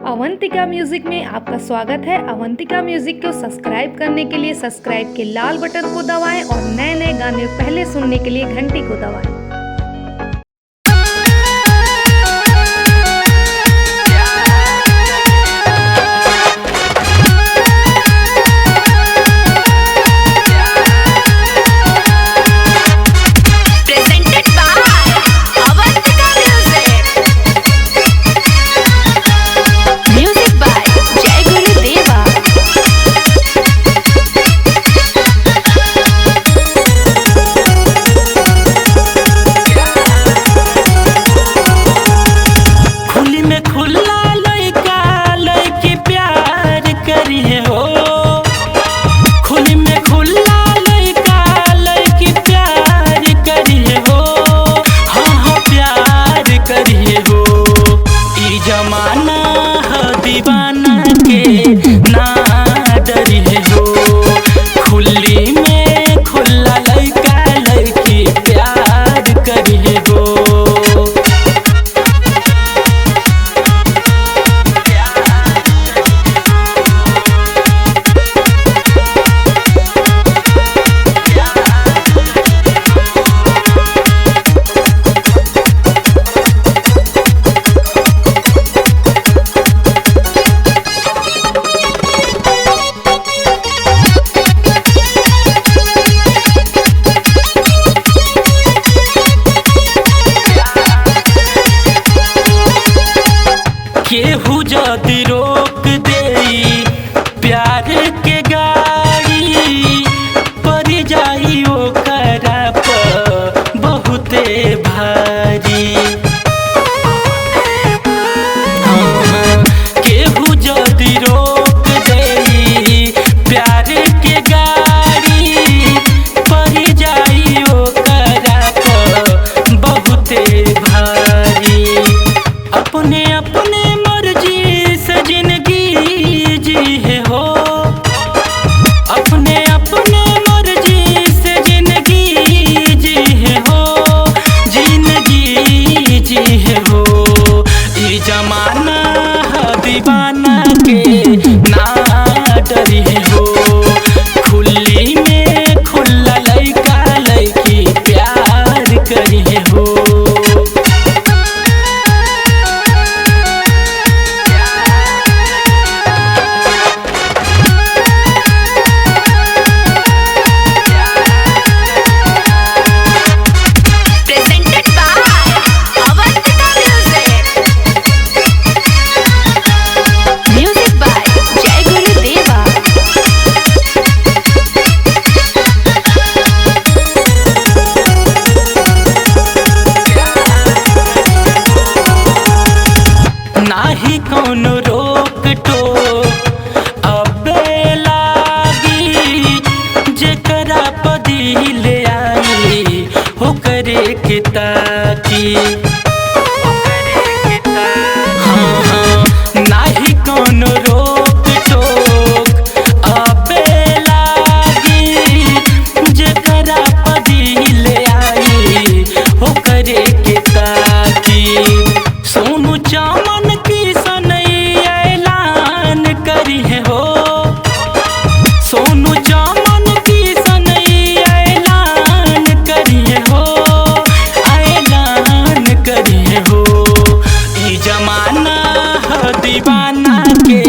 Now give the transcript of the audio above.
Avantika music में आपका स्वागत है। अवंतिका म्यूजिक को सब्सक्राइब करने के लिए सब्सक्राइब के लाल बटन को दबाएं और नए नए गाने पहले सुनने के लिए घंटी को दबाएं। केहू जदि रोक देई प्यार के गाड़ी पर जाई ओकरा पर बहुते भारी। केहू जदि रोक देई प्यार के गाड़ी पर जाई ओकरा पर बहुते भारी। अपने अपने जिंदगी जी हो, अपने अपने मर्जी से जिंदगी जी हो, जिंदगी जी हो। ई जमाना दीवाना के ना डरी हो, खुली में खुला लइका लइकी प्यार करी हो। नाही कोनो रोक टोक अबे लागी, जेकरा पदिल आई ओकरे के ताकी। हाँ, नाही कोनो रोक टोक अबे लागी, जेकरा पदिल आई ओकरे के ताकी। सोनू चामन की सनई ऐलान करी हो, सोनू चामन की सनई ऐलान करी हो, ऐलान करी हो। ई जमाना दीवाना के